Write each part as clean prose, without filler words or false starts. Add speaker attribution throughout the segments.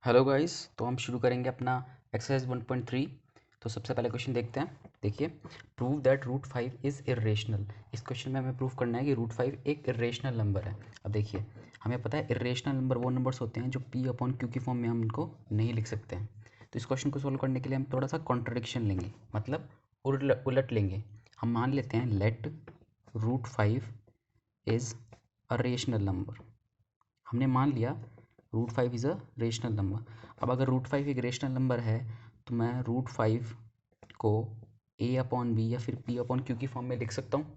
Speaker 1: Hello guys, तो हम शुरू करेंगे अपना एक्सरसाइज 1.3। तो सबसे पहले क्वेश्चन देखते हैं। देखिए, prove that root 5 is irrational. इस क्वेश्चन में हमें प्रूव करना है कि रूट 5 एक इरेशनल नंबर है। अब देखिए, हमें पता है इरेशनल नंबर वो नंबर्स होते हैं जो पी अपॉन क्यू की फॉर्म में हम उनको नहीं लिख सकते हैं। तो इस क्वेश्चन को सोल्व करने के लिए हम थोड़ा सा कॉन्ट्रडिक्शन लेंगे, मतलब उलट लेंगे। हम मान लेते हैं let root 5 is a rational number. हमने मान लिया root 5 is a rational number. अब अगर रूट 5 एक रेशनल नंबर है तो मैं रूट 5 को ए अपॉन बी या फिर पी अपॉन क्यू की फॉर्म में लिख सकता हूँ।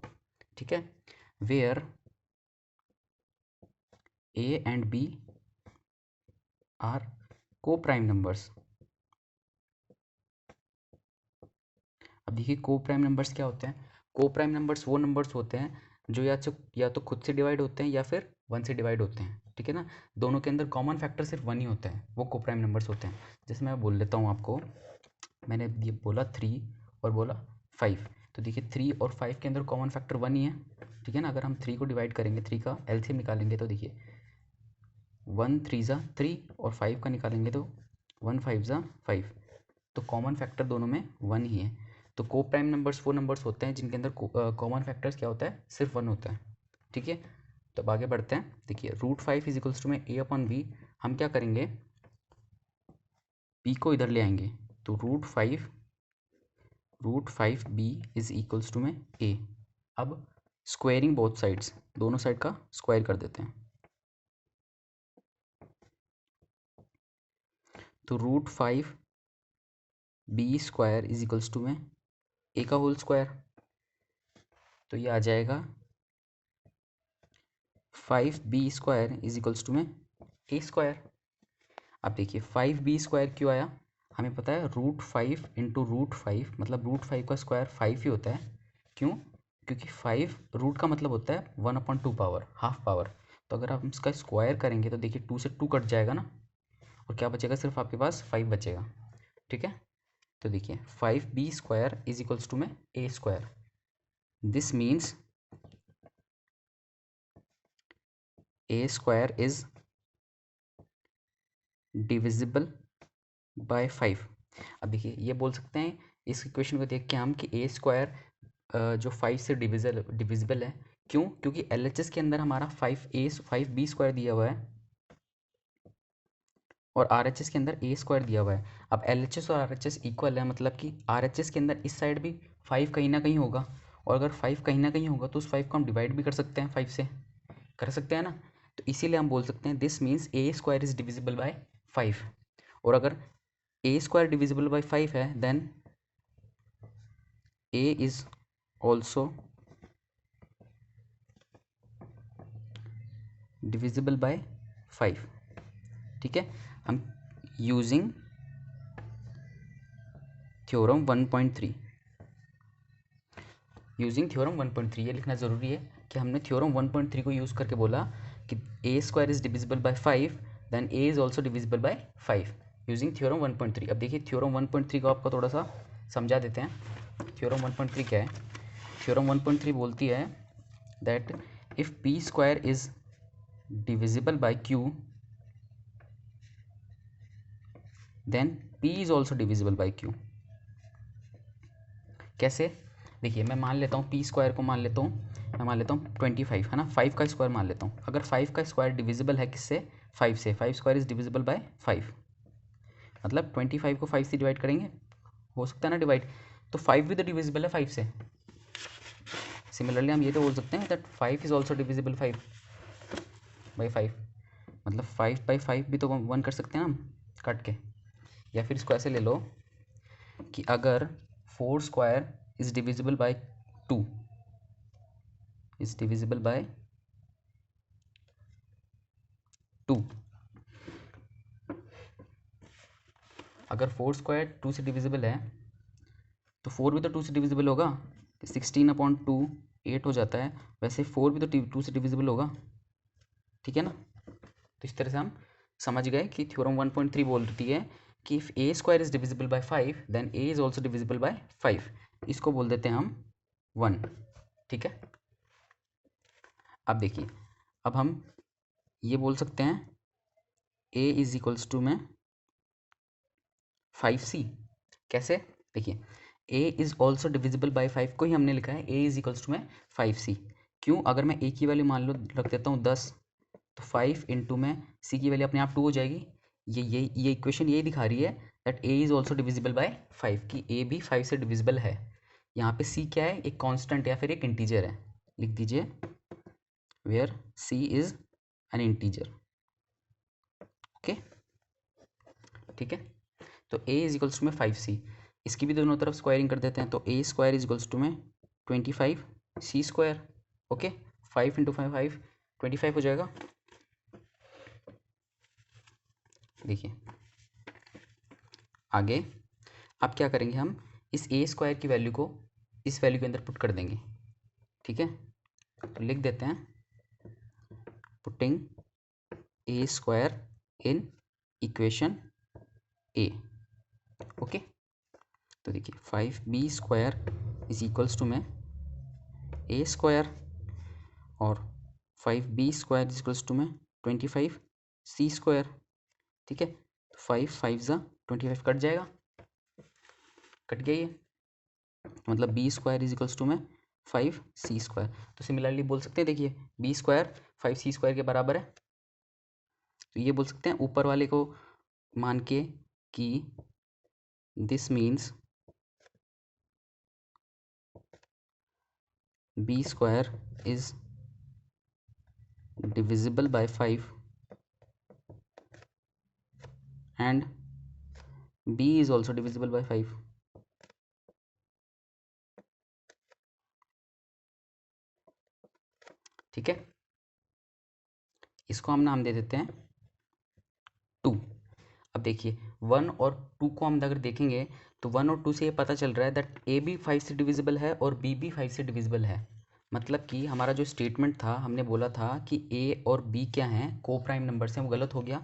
Speaker 1: ठीक है, where A and B are coprime numbers. अब देखिए, को प्राइम नंबर्स क्या होते हैं। को प्राइम नंबर्स वो नंबर्स होते हैं जो या तो खुद से डिवाइड होते हैं या फिर वन से डिवाइड होते हैं। ठीक है ना, दोनों के अंदर कॉमन फैक्टर सिर्फ वन ही होता है, वो को प्राइम नंबर्स होते हैं। जैसे मैं बोल देता हूँ आपको, मैंने ये बोला 3 और बोला 5। तो देखिए 3 और 5 के अंदर कॉमन फैक्टर वन ही है। ठीक है ना, अगर हम 3 को डिवाइड करेंगे, 3 का एलसीएम निकालेंगे तो देखिए 1 3 ज़ा 3 और 5 का निकालेंगे तो 1 5 ज़ा 5। तो कॉमन फैक्टर दोनों में वन ही है। तो को प्राइम नंबर्स वो नंबर्स होते हैं जिनके अंदर कॉमन फैक्टर्स क्या होता है, सिर्फ वन होता है। ठीक है, तो अब आगे बढ़ते हैं। देखिए रूट 5 इज इक्वल्स टू में ए अपॉन बी। हम क्या करेंगे, बी को इधर ले आएंगे तो root five B is equals to में ए। अब स्क्वायरिंग बोथ साइड्स, दोनों साइड का स्क्वायर कर देते हैं। तो root five B square is equals to में ए का होल स्क्वायर। तो ये आ जाएगा 5b square is equals to में ए स्क्वायर। अब देखिए 5b स्क्वायर क्यों आया, हमें पता है रूट 5 इंटू रूट 5 मतलब रूट 5 का स्क्वायर 5 ही होता है। क्यों, क्योंकि 5 रूट का मतलब होता है 1/2 पावर, हाफ पावर। तो अगर आप इसका स्क्वायर करेंगे तो देखिए 2 से 2 कट जाएगा ना, और क्या बचेगा, सिर्फ आपके पास 5 बचेगा। ठीक है, तो देखिए 5b square is equals to में a square. This means A square is divisible by 5। अब देखिए ये बोल सकते हैं इस इक्वेशन को देख के हम कि ए स्क्वायर जो 5 से डिविजिबल है। क्यों, क्योंकि एलएचएस के अंदर हमारा 5b स्क्वायर दिया हुआ है और आरएचएस के अंदर ए स्क्वायर दिया हुआ है। अब एलएचएस और आरएचएस इक्वल है, मतलब कि आरएचएस के अंदर इस साइड भी 5 कहीं ना कहीं होगा, और अगर 5 कहीं ना कहीं होगा तो उस 5 को हम डिवाइड भी कर सकते हैं, 5 से कर सकते हैं ना। तो इसीलिए हम बोल सकते हैं this means A square is divisible by 5। और अगर ए स्क्वायर डिविजिबल बाय 5 है then A is also divisible by 5। ठीक है, हम यूजिंग थ्योरम 1.3, यूजिंग थ्योरम 1.3 ये लिखना ज़रूरी है कि हमने थ्योरम 1.3 को यूज़ करके बोला कि a square is divisible by 5 then A is also divisible by 5 using theorem 1.3। अब देखिए थ्योरम 1.3 को आपको थोड़ा सा समझा देते हैं। थ्योरम 1.3 क्या है, थ्योरम 1.3 बोलती है that if P square is divisible by Q then P is also divisible by Q. कैसे, देखिए मैं मान लेता हूँ पी स्क्वायर को मान लेता हूँ, मैं मान लेता हूँ 25 है ना, 5 का स्क्वायर मान लेता हूँ। अगर 5 का स्क्वायर डिविजिबल है किससे, 5 से, 5 स्क्वायर इज डिविजिबल बाय 5, मतलब 25 को 5 से डिवाइड करेंगे, हो सकता है ना डिवाइड, तो 5 भी तो डिविजिबल है 5 से। सिमिलरली हम ये तो बोल सकते हैं that 5 is also divisible 5 by 5, मतलब 5/5 भी तो 1 कर सकते हैं हम काट के। या फिर इसको ऐसे ले लो कि अगर 4 square is divisible by 2 is divisible by 2, अगर 4 स्क्वायर 2 से डिविजिबल है तो 4 भी तो 2 से डिविजिबल होगा, 16/2 8 हो जाता है, वैसे 4 भी तो 2 से डिविजिबल होगा। ठीक है ना, तो इस तरह से हम समझ गए कि थ्योरम 1.3 बोलती है कि if A square is divisible by 5 then A is also divisible by 5। इसको बोल देते हैं हम 1। ठीक है, अब देखिए, अब हम ये बोल सकते हैं ए इज इक्वल्स टू में 5c कैसे? देखिए a is also divisible by 5 को ही हमने लिखा है a इज इक्वल्स टू में 5c। क्यों? अगर मैं a की वैल्यू मान लो रख देता हूँ 10, तो 5 इंटू में c की वैल्यू अपने आप 2 हो जाएगी। ये इक्वेशन यही दिखा रही है that a is also divisible by 5, कि a भी 5 से डिविजिबल है। यहाँ पे c क्या है? एक कांस्टेंट या फिर एक इंटीजर है, लिख दीजिए where c is an integer. Okay, ठीक है। तो a इज इक्वल्स टू में 5c, इसकी भी दोनों तरफ स्क्वायरिंग कर देते हैं, तो a square is equals to में 25c स्क्वायर। ओके, 5 इंटू 5 25 हो जाएगा। देखिए आगे अब क्या करेंगे, हम इस a स्क्वायर की वैल्यू को इस वैल्यू के अंदर पुट कर देंगे। ठीक है, तो लिख देते हैं putting a square in equation a। Okay, तो देखिए 5b square is equals to में a स्क्वायर और 5b square is equals to में 25c स्क्वायर। ठीक है, तो 5 5 ज़ा 25 कट जाएगा, कट गया ये, मतलब b square is equals to में 5c स्क्वायर। तो सिमिलरली बोल सकते हैं, देखिए b स्क्वायर 5c स्क्वायर के बराबर है, तो ये बोल सकते हैं ऊपर वाले को मान के कि this means b square is divisible by 5 and b is also divisible by 5। ठीक है, इसको हम नाम दे देते हैं 2। अब देखिए 1 और 2 को हम अगर देखेंगे तो 1 और 2 से ये पता चल रहा है दैट a भी 5 से डिविजिबल है और b भी 5 से डिविजिबल है। मतलब कि हमारा जो स्टेटमेंट था, हमने बोला था कि a और b क्या हैं, को प्राइम नंबर्स हैं, वो गलत हो गया,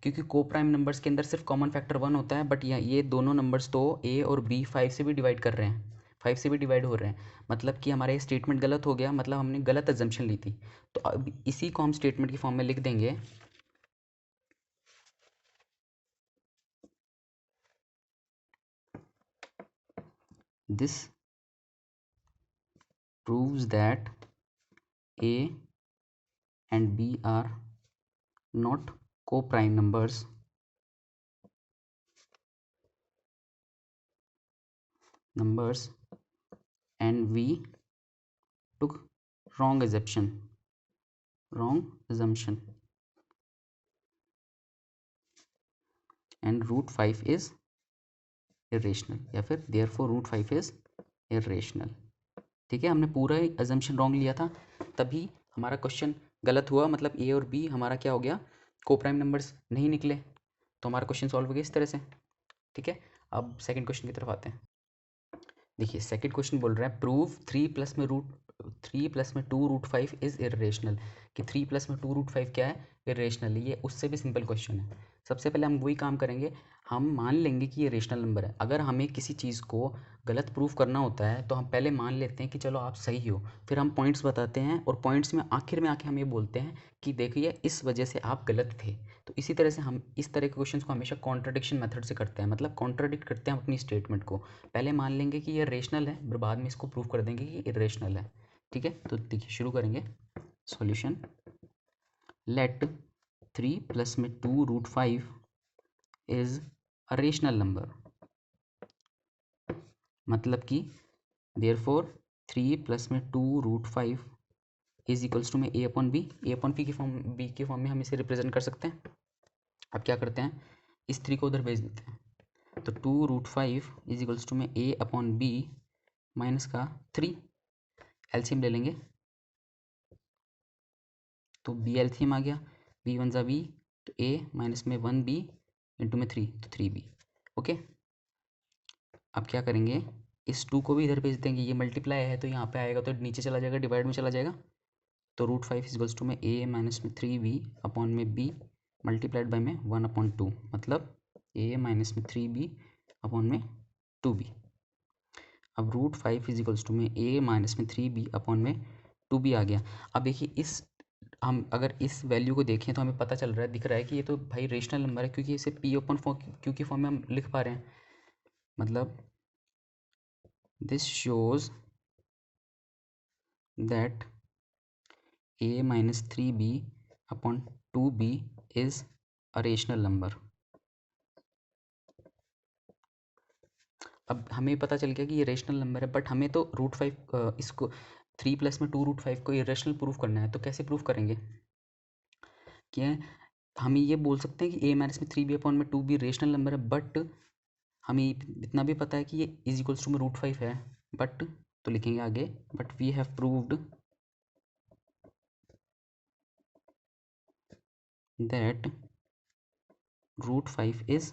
Speaker 1: क्योंकि को प्राइम नंबर्स के अंदर सिर्फ कॉमन फैक्टर 1 होता है, बट ये दोनों नंबर्स तो a और b 5 से भी डिवाइड कर रहे हैं, 5 से भी डिवाइड हो रहे हैं। मतलब कि हमारा ये स्टेटमेंट गलत हो गया, मतलब हमने गलत एजम्पशन ली थी। तो अब इसी को हम स्टेटमेंट की फॉर्म में लिख देंगे, this proves that a and b are not co-prime numbers and we took wrong assumption and root 5 is irrational, या फिर therefore root 5 is irrational। ठीक है, हमने पूरा अजम्पशन रॉन्ग लिया था, तभी हमारा क्वेश्चन गलत हुआ, मतलब ए और बी हमारा क्या हो गया, को प्राइम नंबर्स नहीं निकले, तो हमारा क्वेश्चन सॉल्व हो गया इस तरह से। ठीक है, अब सेकंड क्वेश्चन की तरफ आते हैं। देखिए सेकंड क्वेश्चन बोल रहा है प्रूव 3 प्लस में 2 रूट 5 इज़ इरेशनल, कि 3 प्लस में 2 रूट 5 क्या है, इरेशनल है। ये उससे भी सिंपल क्वेश्चन है। सबसे पहले हम वही काम करेंगे, हम मान लेंगे कि ये रेशनल नंबर है। अगर हमें किसी चीज़ को गलत प्रूफ करना होता है तो हम पहले मान लेते हैं कि चलो आप सही हो, फिर हम पॉइंट्स बताते हैं और पॉइंट्स में आखिर में आके हम ये बोलते हैं कि देखिए इस वजह से आप गलत थे। तो इसी तरह से हम इस तरह के क्वेश्चंस को हमेशा कॉन्ट्रडिक्शन मेथड से करते हैं, मतलब कॉन्ट्रडिक्ट करते हैं अपनी स्टेटमेंट को। पहले मान लेंगे कि ये रेशनल है, फिर बाद में इसको प्रूव कर देंगे कि इरेशनल है। ठीक है, तो देखिए शुरू करेंगे सॉल्यूशन। लेट 3 प्लस में 2 root 5 is a rational number, मतलब कि देयरफॉर 3 प्लस में 2 रूट 5 इज इक्वल्स टू में a अपॉन बी की फॉर्म में हम इसे रिप्रेजेंट कर सकते हैं। अब क्या करते हैं, इस 3 को उधर भेज देते हैं, तो 2 रूट 5 इज इक्वल्स टू में a अपॉन बी माइनस का 3, एलसीएम ले लेंगे, तो बी एलसीएम आ गया, बी वन ज़ा बी, तो a माइनस में 1b इंटू में 3, तो 3b। ओके, अब क्या करेंगे, इस 2 को भी इधर भेज देंगे, ये मल्टीप्लाई है तो यहाँ पे आएगा तो नीचे चला जाएगा, डिवाइड में चला जाएगा, तो रूट 5 इजगल्स टू में a माइनस में 3b अपॉन में b मल्टीप्लाइड बाई में 1/2, मतलब a माइनस में 3b अपॉन में 2b। अब रूट 5 इजिकल्स टू में a माइनस में 3b अपॉन में 2b आ गया। अब देखिए इस हम अगर इस वैल्यू को देखें तो हमें पता चल रहा है, दिख रहा है कि ये तो भाई रेशनल नंबर है, क्योंकि इसे p अपॉन क्यू की फॉर्म में हम लिख पा रहे हैं। मतलब this shows that a minus 3b upon 2b is a rational number। अब हमें पता चल गया कि ये रेशनल नंबर है, बट हमें तो √5 इसको 3 + में 2 √5 को इरेशनल प्रूफ करना है। तो कैसे प्रूफ करेंगे कि हम ये बोल सकते हैं कि a-3b/2b रेशनल नंबर है, बट हमें इतना भी पता है कि ये इज इक्वल्स टू में √5 है, बट तो लिखेंगे आगे, but we have proved that √5 is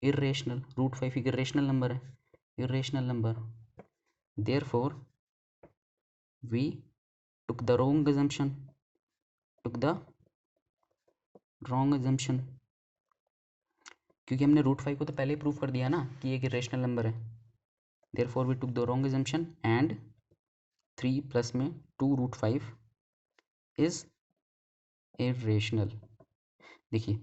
Speaker 1: irrational. √5 एक इरेशनल नंबर है, irrational number. Therefore we took the wrong assumption, क्योंकि हमने √5 को तो पहले ही प्रूव कर दिया ना कि एक इरेशनल नंबर है। Therefore we took the wrong assumption and 3 + में 2√5 is irrational। देखिए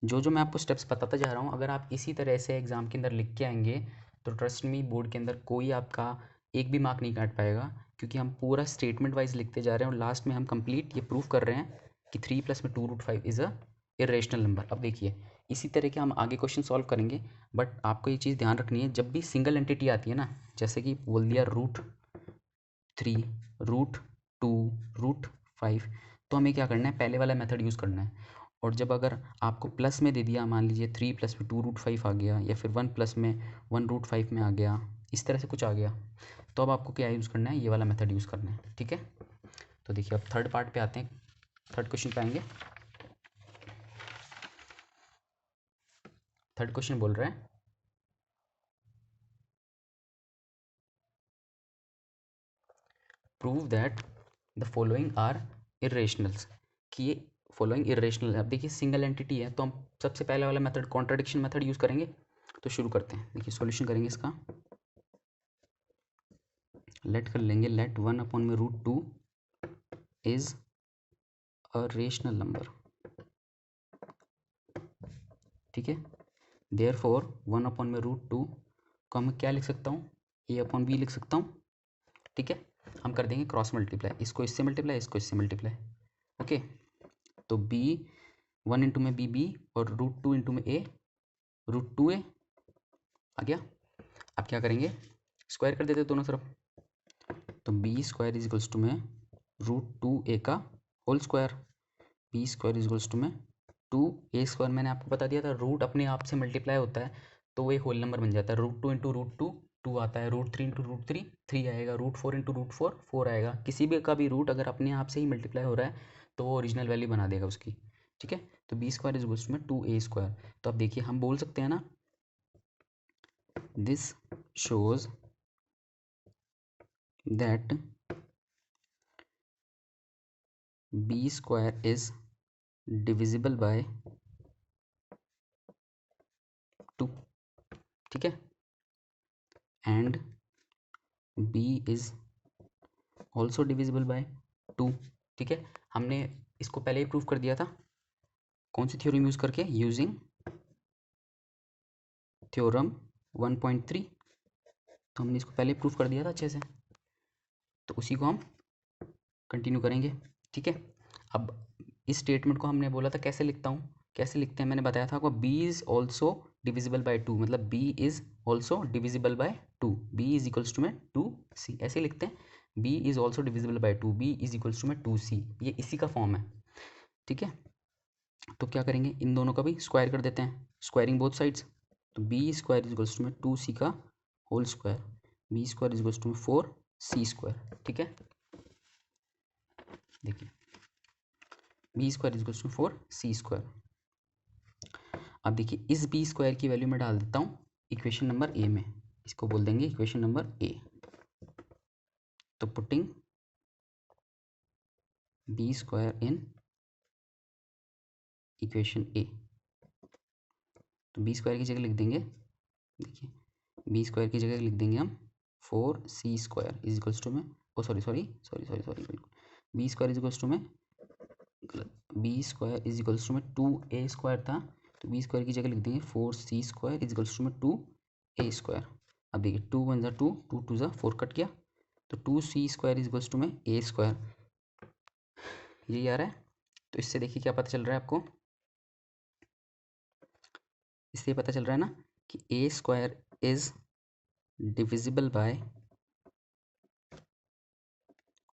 Speaker 1: जो मैं आपको स्टेप्स बताता जा रहा हूँ, अगर आप इसी तरह से एग्ज़ाम के अंदर लिख के आएंगे तो ट्रस्ट मी बोर्ड के अंदर कोई आपका एक भी मार्क नहीं काट पाएगा, क्योंकि हम पूरा स्टेटमेंट वाइज लिखते जा रहे हैं और लास्ट में हम कंप्लीट ये प्रूफ कर रहे हैं कि 3 + में 2√5 इज़ अ इरेशनल नंबर। अब देखिए इसी तरह के हम आगे क्वेश्चन सॉल्व करेंगे, बट आपको ये चीज़ ध्यान रखनी है, जब भी सिंगल एंटिटी आती है ना, जैसे कि बोल दिया √3 √2 √5, तो हमें क्या करना है, पहले वाला मेथड यूज़ करना है। और जब अगर आपको प्लस में दे दिया, मान लीजिए 3 + में 2√5 आ गया, या फिर 1 + में 1√5 में आ गया, इस तरह से कुछ आ गया, तो अब आपको क्या यूज़ करना है, ये वाला मेथड यूज़ करना है। ठीक है, तो देखिए अब थर्ड पार्ट पे आते हैं, थर्ड क्वेश्चन पे आएंगे। थर्ड क्वेश्चन बोल रहा है prove that the following are irrationals, कि ये फॉलोइंग इरेशनल है। अब देखिए सिंगल एंटिटी है, तो हम सबसे पहले वाला मेथड कॉन्ट्राडिक्शन मेथड यूज़ करेंगे। तो शुरू करते हैं, देखिए सॉल्यूशन करेंगे इसका। लेट कर लेंगे, let 1/√2 is a rational number. ठीक है, देयरफॉर 1/√2 को मैं क्या लिख सकता हूँ, a/b लिख सकता हूँ। ठीक है, हम कर देंगे क्रॉस मल्टीप्लाई, इसको इससे मल्टीप्लाई, इसको इससे मल्टीप्लाई। ओके, तो b 1 इंटू में b और √2 इंटू में a, √2a आ गया। अब क्या करेंगे, स्क्वायर कर देते दोनों तरफ, तो b² इज इक्वल्स टू में √2a का whole square, b² is equals to में 2a²। मैंने आपको बता दिया था रूट अपने आप से मल्टीप्लाई होता है तो वो एक होल नंबर बन जाता है। √2 इंटू √2 2 आता है, √3 इंटू √3 3 आएगा, √4 इंटू √4 4 आएगा। किसी भी का भी रूट अगर अपने आप से ही मल्टीप्लाई हो रहा है तो वो ओरिजिनल वैल्यू बना देगा उसकी। ठीक है, तो b² इज इक्वल्स टू में 2a²। तो अब देखिए हम बोल सकते हैं ना, this shows that b² is divisible by 2। ठीक है, and b is also divisible by 2। ठीक है, हमने इसको पहले ही प्रूफ कर दिया था, कौन सी थ्योरम यूज करके, यूजिंग थ्योरम 1.3। तो हमने इसको पहले प्रूफ कर दिया था अच्छे से, तो उसी को हम कंटिन्यू करेंगे। ठीक है, अब इस स्टेटमेंट को हमने बोला था कैसे लिखता हूँ, कैसे लिखते हैं, मैंने बताया था आपको, b is also divisible by 2, मतलब b is also divisible by 2, b is equals to में 2c, ऐसे लिखते हैं, b is also divisible by 2, b is equals to में 2c, ये इसी का फॉर्म है। ठीक है, तो क्या करेंगे, इन दोनों का भी स्क्वायर कर देते हैं, स्क्वायरिंग बोथ साइड्स, तो b² इज इक्वल्स टू में 2c का whole square, b² is equals to में 4c²। ठीक है, देखिए b² is equals to 4c²। अब देखिए इस b² की वैल्यू मैं डाल देता हूँ इक्वेशन नंबर ए में, इसको बोल देंगे इक्वेशन नंबर ए। तो पुटिंग b² इन इक्वेशन ए, तो b² की जगह लिख देंगे, देखिए b² की जगह लिख देंगे हम 4c² इज इक्वल्स टू में, ओ सॉरी बिल्कुल, b² इज इक्वल्स टू में, b² इज इक्वल्स टू में 2a² था, तो b² की जगह लिख देंगे 4c² इज इक्वल्स टू में 2a²। अब देखिए 2 × 2, 2 × 4 कट गया, तो 2c² इज इक्वल्स टू में a², ये आ रहा है। तो इससे देखिए क्या पता चल रहा है आपको, इससे पता चल रहा है ना कि a² is divisible by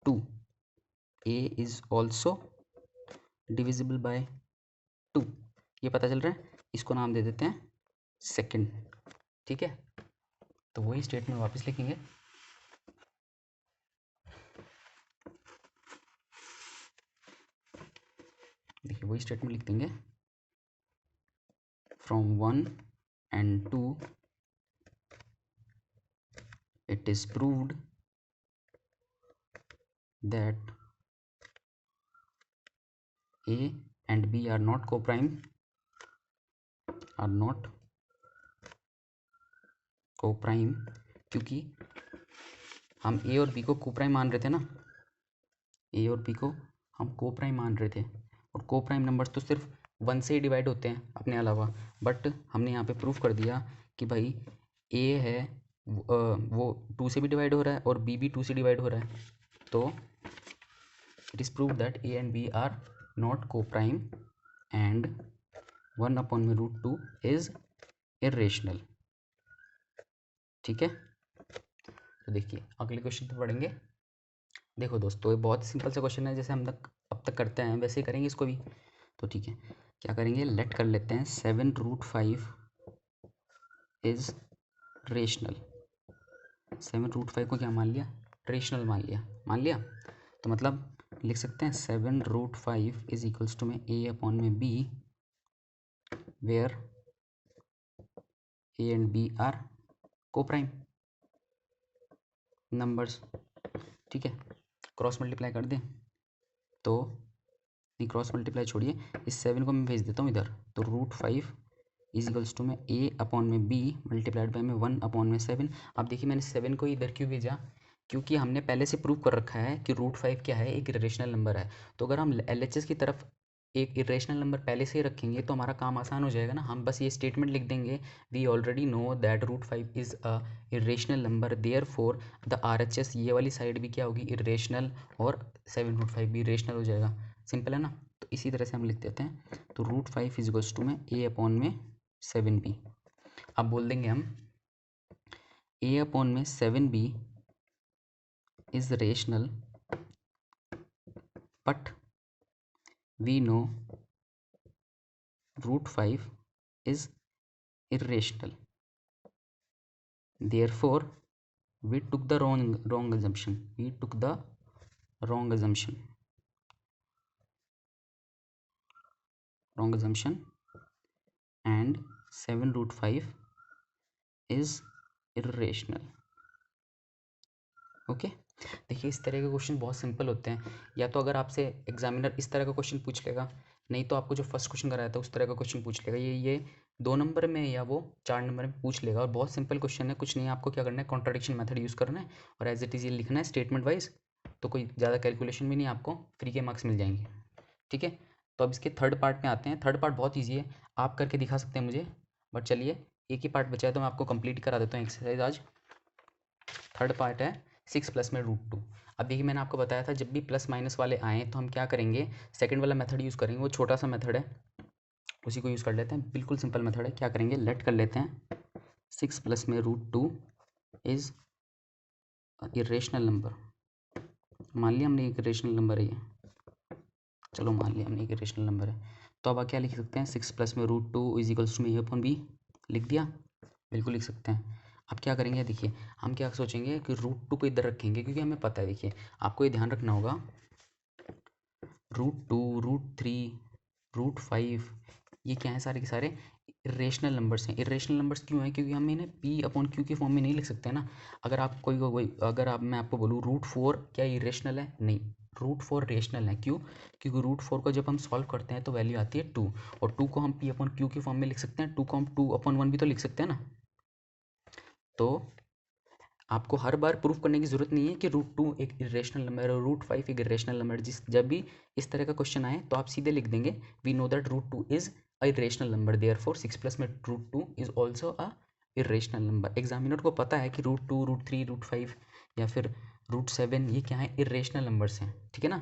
Speaker 1: 2, a is also divisible by 2, ये पता चल रहा है। इसको नाम दे देते हैं सेकंड, ठीक है। तो वही स्टेटमेंट वापस लिखेंगे, देखिए वही स्टेटमेंट लिख देंगे, from 1 and 2 it is proved that A and B are not co-prime, क्योंकि हम A और B को को-प्राइम मान रहे थे ना, A और B को हम को-प्राइम मान रहे थे, और को-प्राइम नंबर्स तो सिर्फ 1 से ही डिवाइड होते हैं अपने अलावा। बट हमने यहाँ पे प्रूफ कर दिया कि भाई A है वो 2 से भी डिवाइड हो रहा है और B भी 2 से डिवाइड हो रहा है, तो it is prove that A and B are not coprime and 1/√2 is irrational, ठीक है। तो देखिए अगले क्वेश्चन पे पढ़ेंगे। देखो दोस्तों ये बहुत सिंपल सा क्वेश्चन है, जैसे हम अब तक करते हैं वैसे ही करेंगे इसको भी। तो ठीक है, क्या करेंगे, लेट कर लेते हैं 7√5 इज रेशनल। 7√5 को क्या मान लिया, रेशनल मान लिया। तो मतलब लिख सकते हैं 7√5 इज इक्वल्स टू में A/B, where A and B are coprime numbers, ठीक है। क्रॉस मल्टीप्लाई कर दें तो, नहीं क्रॉस मल्टीप्लाई छोड़िए, इस 7 को मैं भेज देता हूँ इधर, तो √5 इज इक्वल्स टू में A/B मल्टीप्लाइड बाई में 1/7। अब देखिए मैंने 7 को इधर क्यों भेजा, क्योंकि हमने पहले से प्रूव कर रखा है कि √5 क्या है, एक इरेशनल नंबर है। तो अगर हम LHS की तरफ एक इरेशनल नंबर पहले से ही रखेंगे तो हमारा काम आसान हो जाएगा ना। हम बस ये स्टेटमेंट लिख देंगे, we already know that √5 is a irrational number, therefore the RHS, ये वाली साइड भी क्या होगी, इरेशनल, और 7√5 भी रेशनल हो जाएगा। सिंपल है ना। तो इसी तरह से हम लिख देते हैं, तो √5 इज इक्वल्स टू में A/7B। अब बोल देंगे हम A/7B is rational but we know √5 is irrational, therefore we took the wrong assumption and 7√5 is irrational, okay. देखिए इस तरह के क्वेश्चन बहुत सिंपल होते हैं, या तो अगर आपसे एग्जामिनर इस तरह का क्वेश्चन पूछ लेगा, नहीं तो आपको जो फर्स्ट क्वेश्चन कराया था उस तरह का क्वेश्चन पूछ लेगा, ये 2 नंबर में या वो 4 नंबर में पूछ लेगा। और बहुत सिंपल क्वेश्चन है, कुछ नहीं है, आपको क्या करना है, कॉन्ट्राडिक्शन मेथड यूज़ करना है और एज इट इज़ ये लिखना है स्टेटमेंट वाइज। तो कोई ज़्यादा कैलकुलेशन भी नहीं, आपको फ्री के मार्क्स मिल जाएंगे, ठीक है। तो अब इसके थर्ड पार्ट में आते हैं। थर्ड पार्ट बहुत ईजी है, आप करके दिखा सकते हैं मुझे, बट चलिए एक ही पार्ट बचा है तो मैं आपको कंप्लीट करा देता हूँ एक्सरसाइज आज। थर्ड पार्ट है 6 प्लस में √2। अब देखिए मैंने आपको बताया था जब भी प्लस माइनस वाले आएँ तो हम क्या करेंगे, सेकंड वाला मेथड यूज़ करेंगे, वो छोटा सा मेथड है, उसी को यूज़ कर लेते हैं। बिल्कुल सिंपल मेथड है। क्या करेंगे, लेट कर लेते हैं 6 प्लस में √2 इज़ इरेशनल नंबर। मान लिया हमने एक इरेशनल नंबर है ये, चलो मान लिया हमने एक इरेशनल नंबर है। तो अब क्या लिख सकते हैं, 6 प्लस में √2 इज इक्वल्स टू में A/B लिख दिया, बिल्कुल लिख सकते हैं। अब क्या करेंगे, देखिए हम क्या सोचेंगे कि √2 को इधर रखेंगे, क्योंकि हमें पता है, देखिए आपको ये ध्यान रखना होगा, √2 √3 √5 ये क्या है, सारे के सारे इरेशनल नंबर्स हैं। इरेशनल नंबर्स क्यों हैं, क्योंकि हम इन्हें P/Q के फॉर्म में नहीं लिख सकते ना। अगर आप अगर आप मैं आपको बोलूँ √4 क्या इरेशनल है, नहीं, √4 रेशनल है। क्यों, क्योंकि √4 को जब हम सॉल्व करते हैं तो वैल्यू आती है 2, और 2 को हम P/Q के फॉर्म में लिख सकते हैं, 2 को हम 2/1 भी तो लिख सकते हैं ना। तो आपको हर बार प्रूफ करने की ज़रूरत नहीं है कि √2 एक इरेशनल नंबर है और √5 एक इरेशनल नंबर है। जब भी इस तरह का क्वेश्चन आए तो आप सीधे लिख देंगे, we know that √2 is a irrational number, therefore 6 plus में √2 is also a irrational number. Examiner को पता है कि √2, √3, √5 या फिर √7 ये क्या है, इरेशनल नंबर्स हैं, ठीक है ना।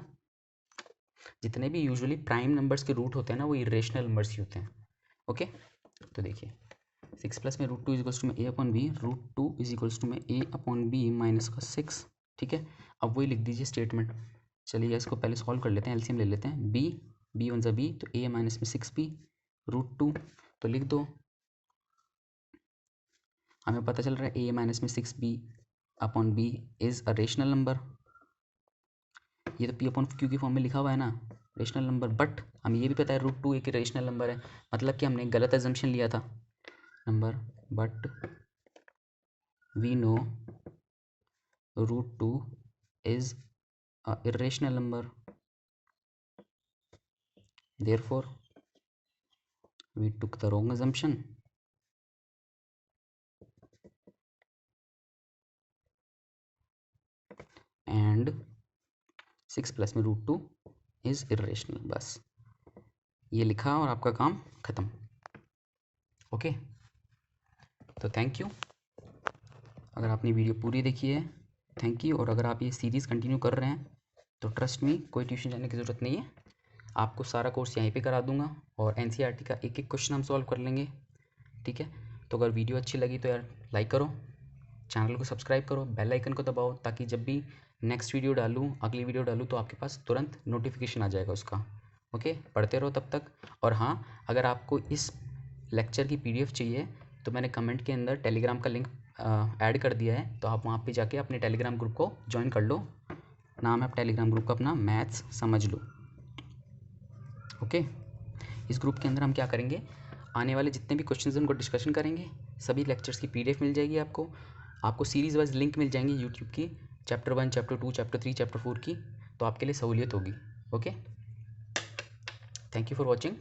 Speaker 1: जितने भी यूजुअली प्राइम नंबर्स के रूट होते हैं ना वो इरेशनल नंबर्स ही होते हैं। ओके, तो देखिए 6 प्लस में √2 इजिकल्स टू में a/b, √2 इजिकल्स टू में a/b माइनस का 6, ठीक है। अब वही लिख दीजिए स्टेटमेंट। चलिए इसको पहले सॉल्व कर लेते हैं, एलसीएम ले लेते हैं। b 1 b, तो a माइनस में 6b √2, तो लिख दो। हमें पता चल रहा है a माइनस में 6b/b is a rational number. ये तो p/q की फॉर्म में लिखा हुआ है ना रेशनल नंबर, बट हमें ये भी पता है √2 एक रेशनल नंबर है, मतलब कि हमने गलत एजम्पशन लिया था number, but we know √2 is a irrational number, therefore we took the wrong assumption and 6 plus में √2 is irrational। बस ये लिखा और आपका काम ख़त्म। ओके, तो थैंक यू। अगर आपने वीडियो पूरी देखी है थैंक यू, और अगर आप ये सीरीज़ कंटिन्यू कर रहे हैं तो ट्रस्ट मी कोई ट्यूशन जाने की ज़रूरत नहीं है, आपको सारा कोर्स यहीं पे करा दूंगा और एनसीईआरटी का एक एक क्वेश्चन हम सॉल्व कर लेंगे, ठीक है। तो अगर वीडियो अच्छी लगी तो यार लाइक करो, चैनल को सब्सक्राइब करो, बेल आइकन को दबाओ, ताकि जब भी नेक्स्ट वीडियो डालूँ, अगली वीडियो डालूँ तो आपके पास तुरंत नोटिफिकेशन आ जाएगा उसका। ओके, पढ़ते रहो तब तक। और हाँ, अगर आपको इस लेक्चर की PDF चाहिए तो मैंने कमेंट के अंदर टेलीग्राम का लिंक ऐड कर दिया है, तो आप वहाँ पे जाके अपने टेलीग्राम ग्रुप को ज्वाइन कर लो। नाम है टेलीग्राम ग्रुप का अपना मैथ्स समझ लो। ओके, इस ग्रुप के अंदर हम क्या करेंगे, आने वाले जितने भी क्वेश्चन हैं उनको डिस्कशन करेंगे, सभी लेक्चर्स की PDF मिल जाएगी आपको सीरीज़ वाइज लिंक मिल जाएंगी यूट्यूब की, चैप्टर 1, चैप्टर 2, चैप्टर 3, चैप्टर 4 की, तो आपके लिए सहूलियत होगी। Okay, thank you for watching.